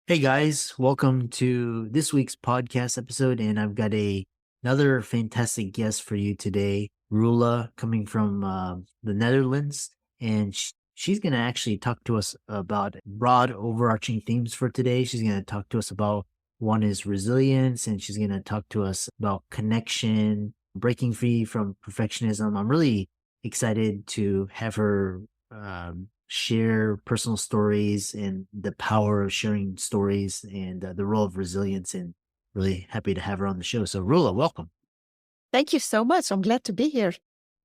Hey guys, welcome to this week's podcast episode, and I've got another fantastic guest for you today, Roula, coming from the Netherlands, and she's going to actually talk to us about broad, overarching themes for today. She's going to talk to us about one is resilience, and she's going to talk to us about connection, breaking free from perfectionism. I'm really excited to have her share personal stories and the power of sharing stories and the role of resilience. And really happy to have her on the show. So, Rula, welcome. Thank you so much. I'm glad to be here.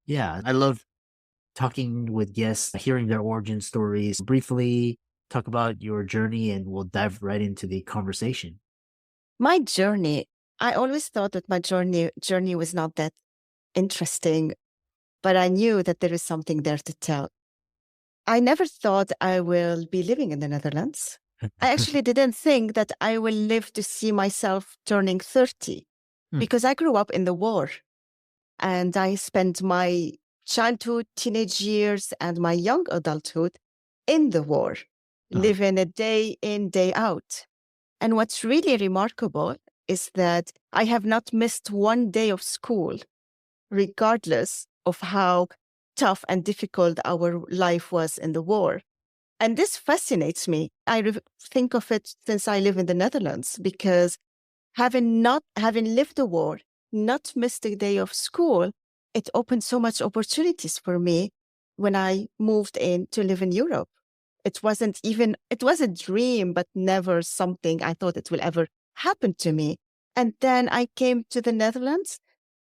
Yeah, I love talking with guests, hearing their origin stories. Briefly talk about your journey, and we'll dive right into the conversation. My journey, I always thought that my journey was not that interesting, but I knew that there is something there to tell. I never thought I will be living in the Netherlands. I actually didn't think that I will live to see myself turning 30 Hmm. because I grew up in the war and I spent my childhood, teenage years, and my young adulthood in the war, Uh-huh. living a day in, day out. And what's really remarkable is that I have not missed one day of school, regardless of how tough and difficult our life was in the war. And this fascinates me. Think of it since I live in the Netherlands, because having lived the war, not missed a day of school, it opened so much opportunities for me when I moved in to live in Europe. It was a dream, but never something I thought it will ever happen to me. And then I came to the Netherlands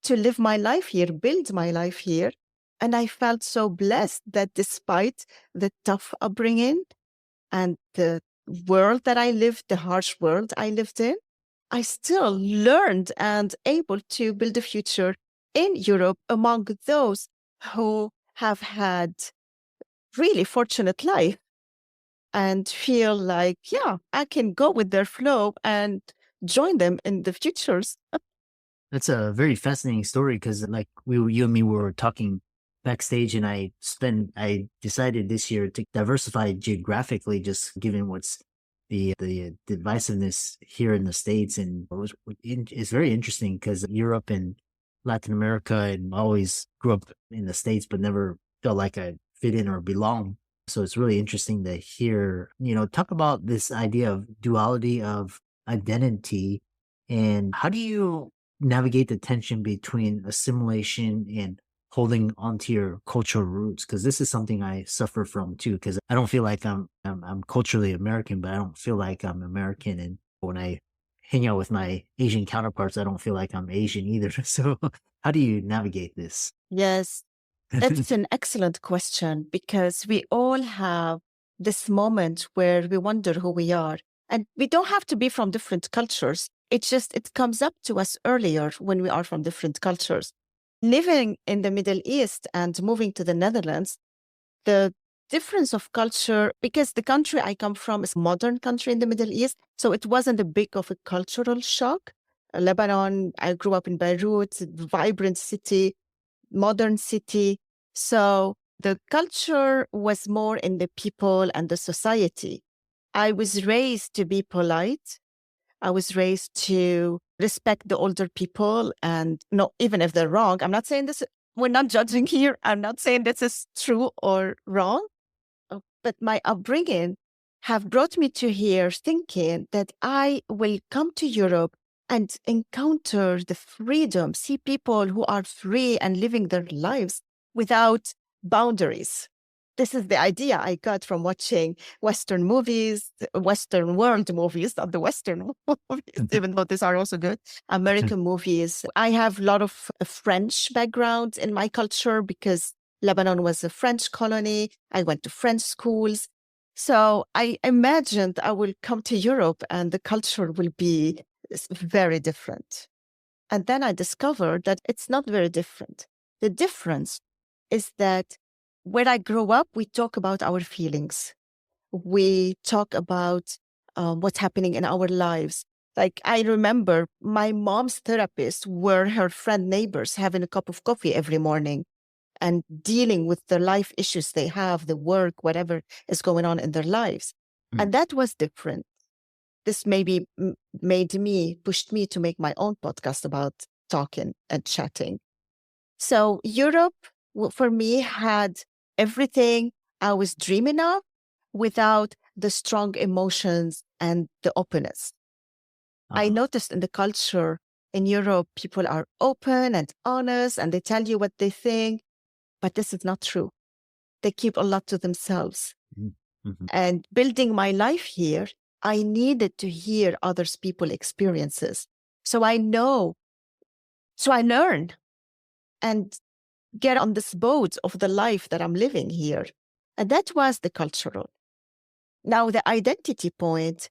to live my life here, build my life here. And I felt so blessed that despite the tough upbringing and the world that I lived, the harsh world I lived in, I still learned and able to build a future in Europe among those who have had really fortunate life and feel like, yeah, I can go with their flow and join them in the futures. That's a very fascinating story because, like, you and me were talking backstage, and I decided this year to diversify geographically, just given what's the divisiveness here in the States, and it's very interesting because Europe and Latin America, and I always grew up in the States, but never felt like I fit in or belong. So it's really interesting to hear, talk about this idea of duality of identity, and how do you navigate the tension between assimilation and holding onto your cultural roots? Because this is something I suffer from too, because I don't feel like I'm culturally American, but I don't feel like I'm American. And when I hang out with my Asian counterparts, I don't feel like I'm Asian either. So how do you navigate this? Yes, that's an excellent question because we all have this moment where we wonder who we are. And we don't have to be from different cultures. It comes up to us earlier when we are from different cultures. Living in the Middle East and moving to the Netherlands, the difference of culture, because the country I come from is a modern country in the Middle East, so it wasn't a big of a cultural shock. Lebanon, I grew up in Beirut, vibrant city, modern city. So the culture was more in the people and the society. I was raised to be polite. I was raised to respect the older people and no, even if they're wrong, I'm not saying this, we're not judging here. I'm not saying this is true or wrong, but my upbringing have brought me to here thinking that I will come to Europe and encounter the freedom, see people who are free and living their lives without boundaries. This is the idea I got from watching Western movies, Western world movies, not the Western movies, even though these are also good. American movies. I have a lot of French background in my culture because Lebanon was a French colony. I went to French schools. So I imagined I will come to Europe and the culture will be very different. And then I discovered that it's not very different. The difference is that where I grew up, we talk about our feelings. We talk about what's happening in our lives. Like I remember my mom's therapists were her friend neighbors having a cup of coffee every morning and dealing with the life issues they have, the work, whatever is going on in their lives. Mm. And that was different. this maybe pushed me to make my own podcast about talking and chatting. So Europe, for me, had everything I was dreaming of without the strong emotions and the openness. I Uh-huh. noticed in the culture in Europe, people are open and honest and they tell you what they think, but this is not true. They keep a lot to themselves. Mm-hmm. And building my life here, I needed to hear others people's experiences. So I know, so I learn and get on this boat of the life that I'm living here. And that was the cultural. Now, the identity point,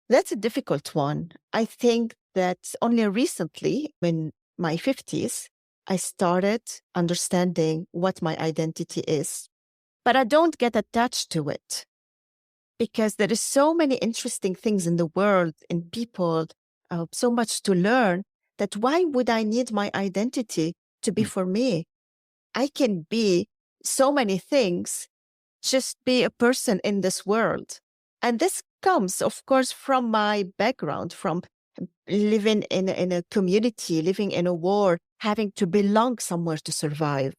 that's a difficult one. I think that only recently, in my 50s, I started understanding what my identity is. But I don't get attached to it because there is so many interesting things in the world, in people, so much to learn that why would I need my identity to be for me? I can be so many things, just be a person in this world. And this comes, of course, from my background, from living in a community, living in a war, having to belong somewhere to survive.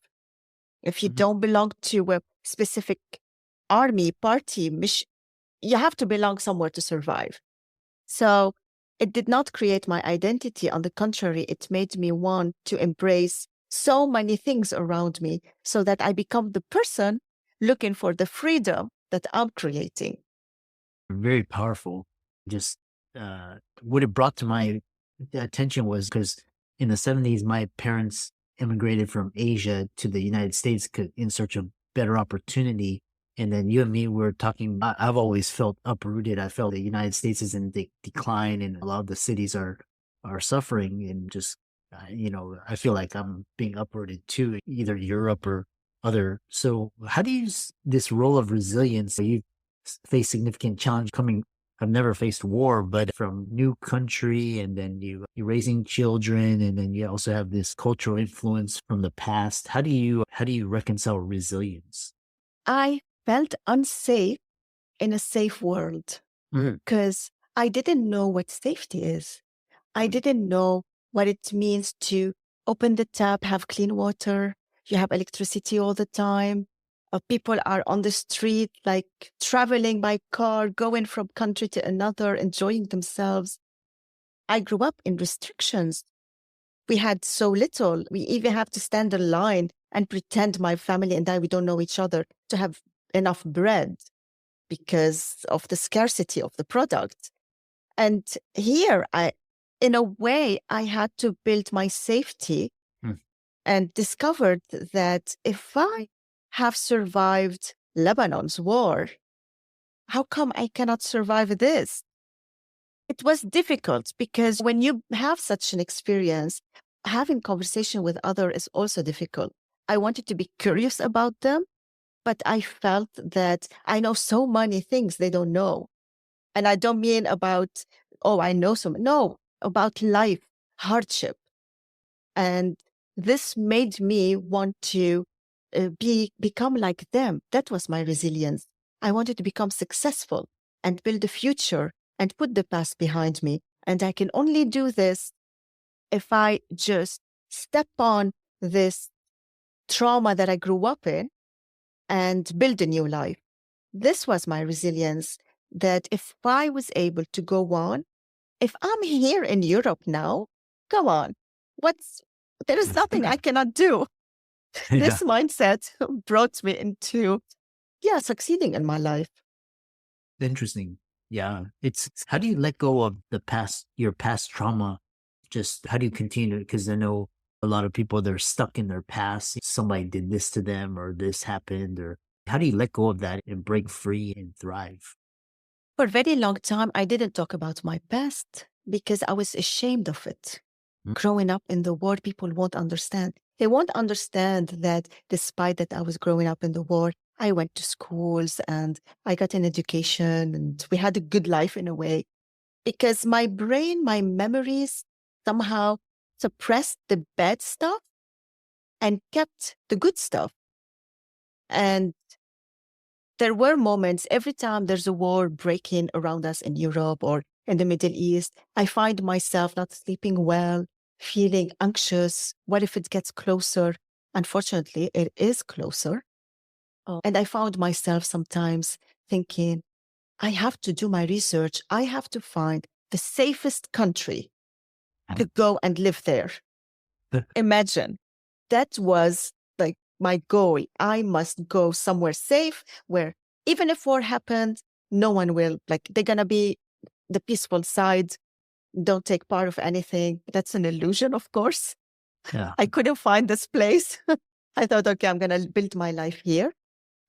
If you Mm-hmm. don't belong to a specific army, party, you have to belong somewhere to survive. So it did not create my identity. On the contrary, it made me want to embrace so many things around me so that I become the person looking for the freedom that I'm creating. Very powerful. Just what it brought to my attention was because in the 70s, my parents immigrated from Asia to the United States in search of better opportunity. And then you and me were talking. I've always felt uprooted. I felt the United States is in decline, and a lot of the cities are suffering. And just I feel like I'm being uprooted to either Europe or other. So, how do you this role of resilience? You face significant challenge coming. I've never faced war, but from new country, and then you're raising children, and then you also have this cultural influence from the past. How do you reconcile resilience? I felt unsafe in a safe world Mhm. because I didn't know what safety is. I didn't know what it means to open the tap, have clean water, you have electricity all the time. People are on the street, like traveling by car, going from country to another, enjoying themselves. I grew up in restrictions. We had so little. We even have to stand in line and pretend my family and I, we don't know each other to have enough bread because of the scarcity of the product. And here, in a way, I had to build my safety Mm. and discovered that if I have survived Lebanon's war, how come I cannot survive this? It was difficult because when you have such an experience, having conversation with others is also difficult. I wanted to be curious about them, but I felt that I know so many things they don't know. And I don't mean about, oh, I know some, no, about life, hardship. And this made me want to become like them. That was my resilience. I wanted to become successful and build a future and put the past behind me. And I can only do this if I just step on this trauma that I grew up in and build a new life. This was my resilience, that if I was able to go on, if I'm here in Europe now, go on. There is nothing I cannot do. Yeah, This mindset brought me into, yeah, succeeding in my life. interesting. Yeah, it's how do you let go of your past trauma? Just how do you continue? Because I know a lot of people they're stuck in their past. Somebody did this to them, or this happened, or how do you let go of that and break free and thrive? For a very long time, I didn't talk about my past because I was ashamed of it. Mm. Growing up in the war, people won't understand. They won't understand that despite that I was growing up in the war, I went to schools and I got an education and we had a good life in a way. Because my brain, my memories somehow suppressed the bad stuff and kept the good stuff. And there were moments every time there's a war breaking around us in Europe or in the Middle East, I find myself not sleeping well, feeling anxious. What if it gets closer? Unfortunately, it is closer. And I found myself sometimes thinking, I have to do my research. I have to find the safest country to go and live there. Imagine that was like my goal. I must go somewhere safe where even if war happened, no one will, like, they're going to be the peaceful side, don't take part of anything. That's an illusion, of course. Yeah. I couldn't find this place. I thought, okay, I'm going to build my life here.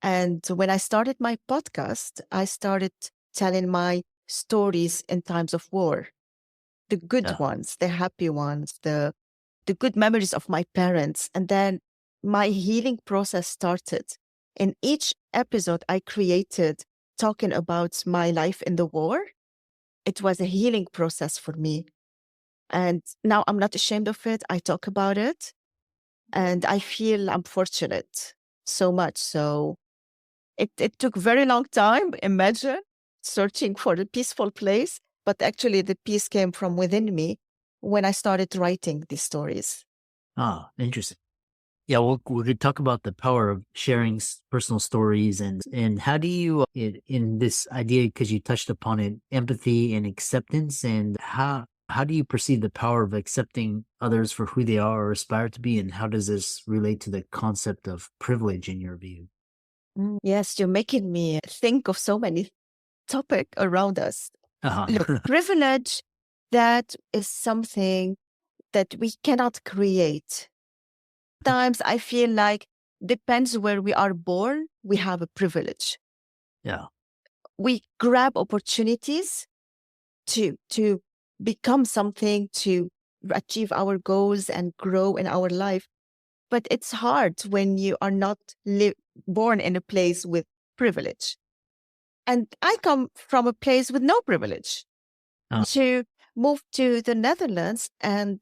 And when I started my podcast, I started telling my stories in times of war, the good Yeah. ones, the happy ones, the good memories of my parents. And then my healing process started. In each episode I created talking about my life in the war, it was a healing process for me. And now I'm not ashamed of it. I talk about it. And I feel I'm fortunate so much. So it took very long time, imagine, searching for a peaceful place. But actually, the peace came from within me when I started writing these stories. Ah, interesting. Yeah, we could talk about the power of sharing personal stories and how do you in this idea, because you touched upon it, empathy and acceptance, and how do you perceive the power of accepting others for who they are or aspire to be, and how does this relate to the concept of privilege in your view? Yes, you're making me think of so many topics around us. Look, Uh-huh. privilege, that is something that we cannot create. Times I feel like depends where we are born, we have a privilege. Yeah. We grab opportunities to become something, to achieve our goals and grow in our life. But it's hard when you are not born in a place with privilege. And I come from a place with no privilege. Uh, To move to the Netherlands, and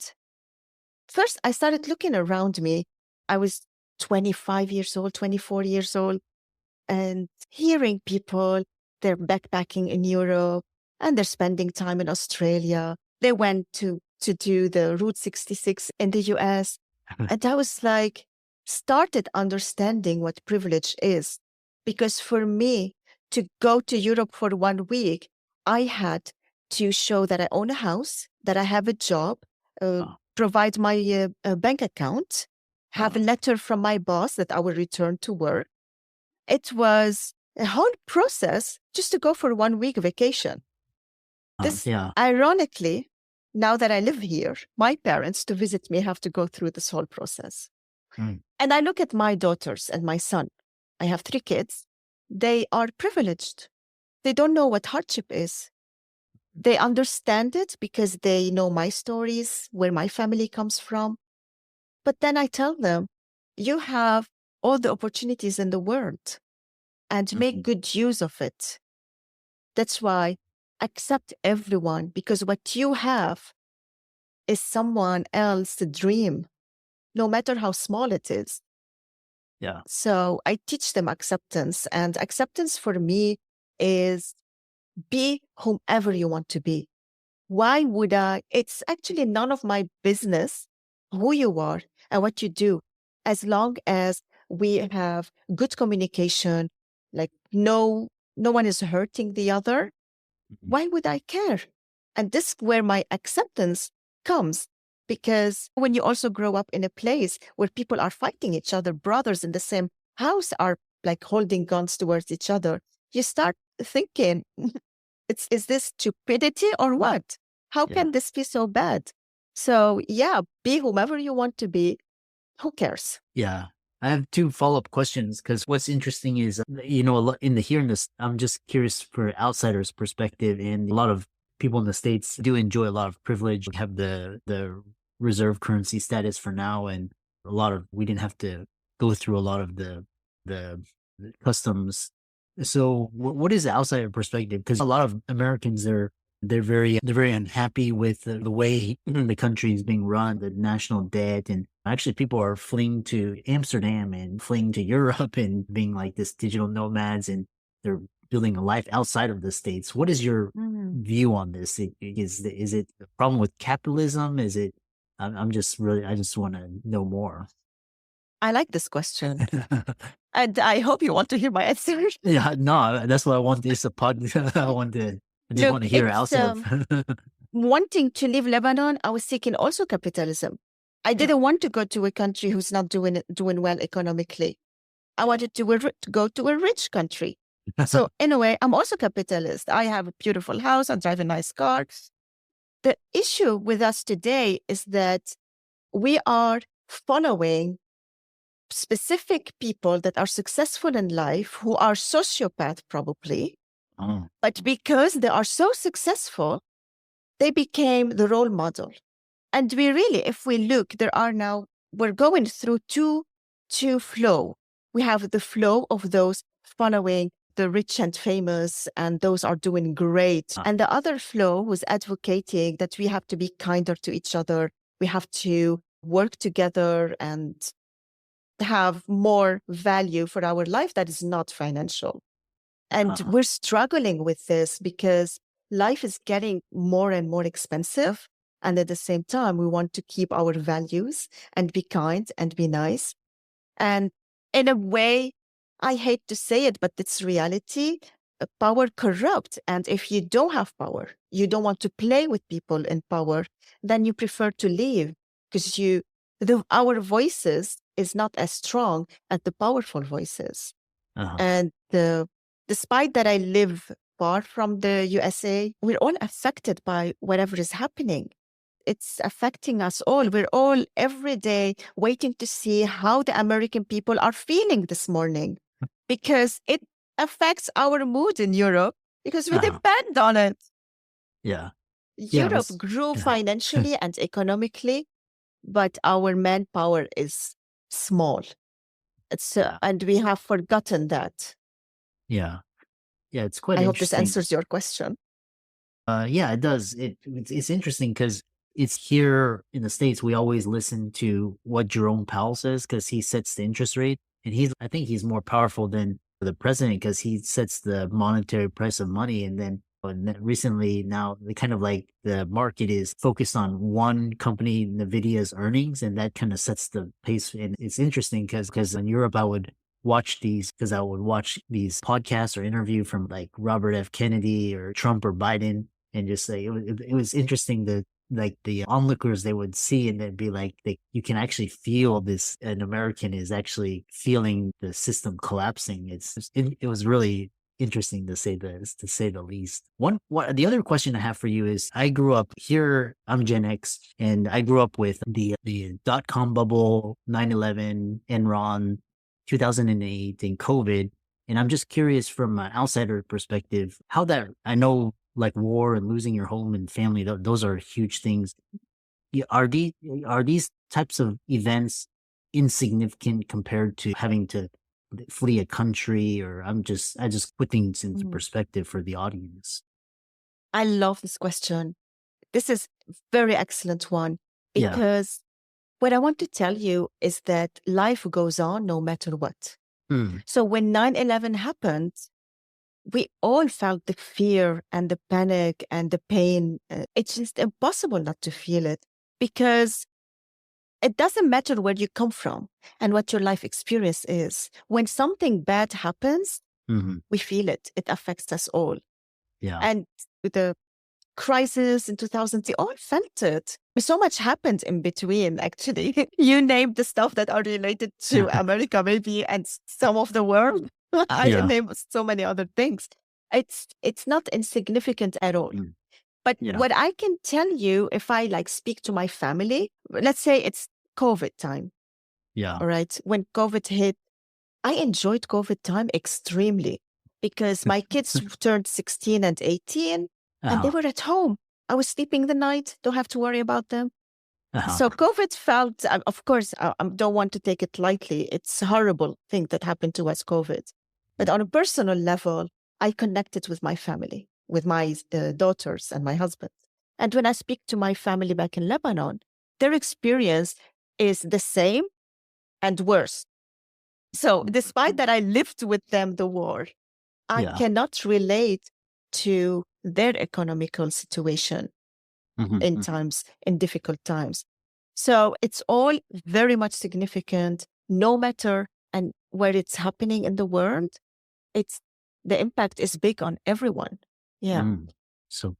first I started looking around me. I was 25 years old, 24 years old, and hearing people, they're backpacking in Europe and they're spending time in Australia. They went to do the Route 66 in the US. And I was like, started understanding what privilege is. Because for me to go to Europe for 1 week, I had to show that I own a house, that I have a job, uh, provide my bank account, have a uh, letter from my boss that I will return to work. It was a whole process just to go for 1 week vacation. This, yeah. ironically, now that I live here, my parents to visit me have to go through this whole process. Mm, And I look at my daughters and my son. I have 3 kids. They are privileged. They don't know what hardship is. They understand it because they know my stories, where my family comes from. But then I tell them, you have all the opportunities in the world and make mhm. good use of it. That's why accept everyone, because what you have is someone else's dream, no matter how small it is. Yeah. So I teach them acceptance, and acceptance for me is be whomever you want to be. Why would I? It's actually none of my business who you are and what you do, as long as we have good communication, like no one is hurting the other. Mhm. Why would I care? And this is where my acceptance comes. Because when you also grow up in a place where people are fighting each other, brothers in the same house are like holding guns towards each other, you start thinking, is this stupidity or what? How Yeah. can this be so bad? So yeah, be whomever you want to be. Who cares? Yeah. I have two follow-up questions because what's interesting is, a lot in the here in this, I'm just curious for outsiders' perspective, and a lot of people in the States do enjoy a lot of privilege, have the reserve currency status for now, and we didn't have to go through a lot of the customs. So what is the outsider perspective? Because a lot of Americans they're very unhappy with the way the country is being run, the national debt, and actually people are fleeing to Amsterdam and fleeing to Europe and being like this digital nomads. And they're building a life outside of the States. What is your Mm. view on this? Is it a problem with capitalism? Is it? I'm just really, I just want to know more. I like this question. And I hope you want to hear my answer. Yeah, no, that's what I want. It's a pod. I just want Look, to hear it's outside of. wanting to leave Lebanon, I was seeking also capitalism. I Yeah. didn't want to go to a country who's not doing well economically. I wanted to go to a rich country. So in a way, I'm also capitalist. I have a beautiful house. I drive a nice car. The issue with us today is that we are following specific people that are successful in life who are sociopath probably, Oh, but because they are so successful, they became the role model. And we really, if we look, we're going through two flow. We have the flow of those following the rich and famous, and those are doing great. uh, And the other flow was advocating that we have to be kinder to each other. We have to work together and have more value for our life that is not financial. And uh, we're struggling with this because life is getting more and more expensive. And at the same time, we want to keep our values and be kind and be nice. And in a way, I hate to say it, but it's reality. Power corrupts. And if you don't have power, you don't want to play with people in power, then you prefer to leave because our voices is not as strong as the powerful voices. uh, And despite that I live far from the USA, we're all affected by whatever is happening. It's affecting us all. We're all every day waiting to see how the American people are feeling this morning because it affects our mood in Europe because we uh, depend on it. yeah, yeah, Europe grew yeah, financially and economically, but our manpower is small. yeah, And we have forgotten that. yeah, yeah. It's quite I hope this interesting. answers your question. Yeah, it does. It's interesting because it's here in the States. We always listen to what Jerome Powell says because he sets the interest rate, and I think he's more powerful than the president because he sets the monetary price of money. And then recently, now the kind of like the market is focused on one company, Nvidia's earnings, and that kind of sets the pace. And it's interesting because in Europe, I would watch these podcasts or interview from like Robert F. Kennedy or Trump or Biden, and just like it was interesting to like the onlookers they would see and they'd be like you can actually feel this an American is actually feeling the system collapsing. It was really interesting to say the least. The other question I have for you is I grew up here, I'm Gen X, and I grew up with the dot-com bubble, 9/11, Enron, 2008, and COVID. And I'm just curious from an outsider perspective, how that, I know like war and losing your home and family, those are huge things. Are these types of events insignificant compared to having to flee a country? Or I just put things into Mhm. perspective for the audience. I love this question. This is very excellent one Yeah. because what I want to tell you is that life goes on no matter what. Mm, So when 9/11 happened, we all felt the fear and the panic and the pain. It's just impossible not to feel it because it doesn't matter where you come from and what your life experience is. When something bad happens, mhm, we feel it. It affects us all. yeah. And with the crisis in 2000, they all felt it. So much happened in between, actually. You named the stuff that are related to America, maybe, and some of the world. I Yeah. name so many other things. It's not insignificant at all. Mm, But yeah. what I can tell you, if I like speak to my family, let's say it's COVID time, Yeah. all right? When COVID hit, I enjoyed COVID time extremely because my kids turned 16 and 18 and they Uh-huh. were at home. I was sleeping the night, don't have to worry about them. Uh-huh. So COVID felt, of course, I don't want to take it lightly. It's a horrible thing that happened to us, COVID. But on a personal level, I connected with my family, with my daughters and my husband. And when I speak to my family back in Lebanon, their experience is the same and worse. So despite that I lived with them the war, I Yeah. cannot relate to their economical situation Mhm. in difficult times. So it's all very much significant, no matter and where it's happening in the world. It's the impact is big on everyone. Yeah. Mm. So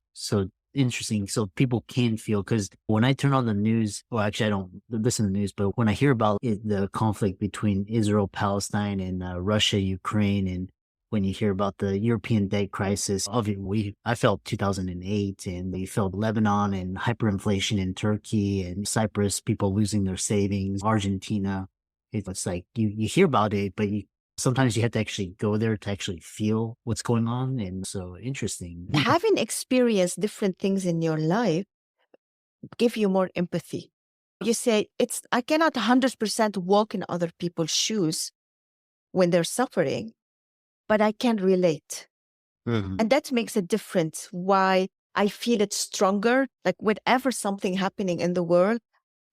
interesting. So people can feel, because when I turn on the news, well, actually, I don't listen to the news, but when I hear about the conflict between Israel, Palestine, and Russia, Ukraine, and when you hear about the European debt crisis, I felt 2008, and we felt Lebanon and hyperinflation in Turkey and Cyprus, people losing their savings, Argentina. It's like you hear about it, but sometimes you have to actually go there to actually feel what's going on. And so interesting. Having experienced different things in your life give you more empathy. You say, I cannot 100% walk in other people's shoes when they're suffering, but I can relate. Mhm. And that makes a difference why I feel it stronger. Like whenever something happening in the world,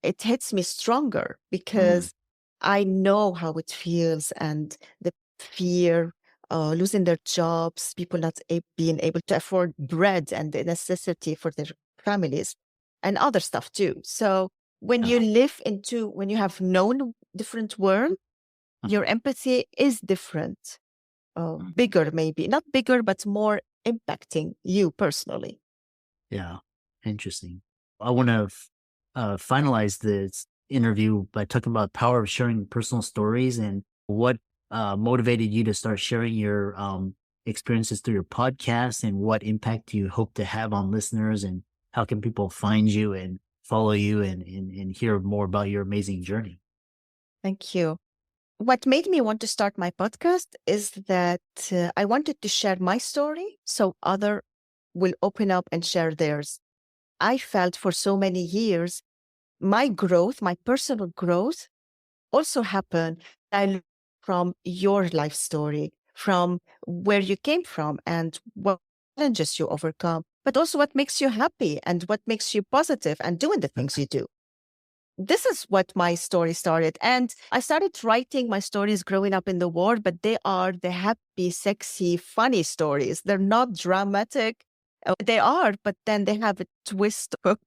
it hits me stronger Mm. because I know how it feels and the fear, losing their jobs, people not being able to afford bread and the necessity for their families and other stuff too. So when Yeah. when you have known different world, your empathy is different, Mhm. bigger maybe, not bigger, but more impacting you personally. Yeah. Interesting. I want to finalize this interview by talking about the power of sharing personal stories and what motivated you to start sharing your experiences through your podcast, and what impact you hope to have on listeners, and how can people find you and follow you, and hear more about your amazing journey. Thank you. What made me want to start my podcast is that I wanted to share my story so other will open up and share theirs. I felt for so many years my growth, my personal growth also happened from your life story, from where you came from and what challenges you overcome, but also what makes you happy and what makes you positive and doing the things you do. This is what my story started. And I started writing my stories growing up in the war, but they are the happy, sexy, funny stories. They're not dramatic. They are, but then they have a twist of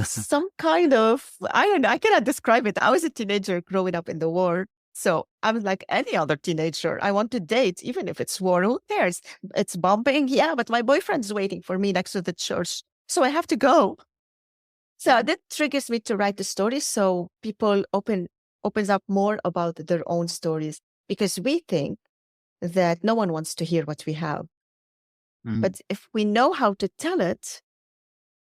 some kind of, I don't know, I cannot describe it. I was a teenager growing up in the war. So I was like any other teenager. I want to date, even if it's war. Who cares? It's bombing. Yeah, but my boyfriend's waiting for me next to the church. So I have to go. So that triggers me to write the stories so people opens up more about their own stories because we think that no one wants to hear what we have. Mhm. But if we know how to tell it,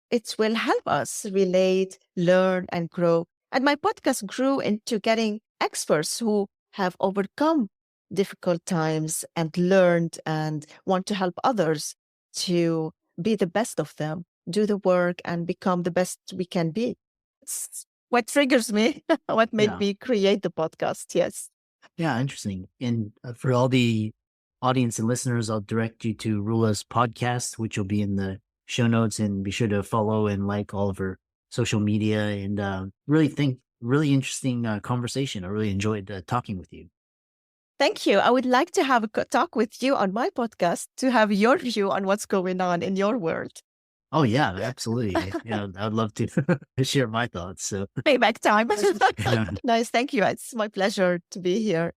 it will help us relate, learn, and grow. And my podcast grew into getting experts who have overcome difficult times and learned and want to help others to be the best of them, do the work, and become the best we can be. It's what triggers me, what made Yeah. me create the podcast. Yes. Yeah, interesting. And for all the audience and listeners, I'll direct you to Rula's podcast, which will be in the show notes, and be sure to follow and like all of her social media. And really interesting conversation. I really enjoyed talking with you. Thank you. I would like to have a talk with you on my podcast to have your view on what's going on in your world. Oh yeah, absolutely. Yeah, I'd love to share my thoughts. So Payback time. yeah. Nice. Thank you. It's my pleasure to be here.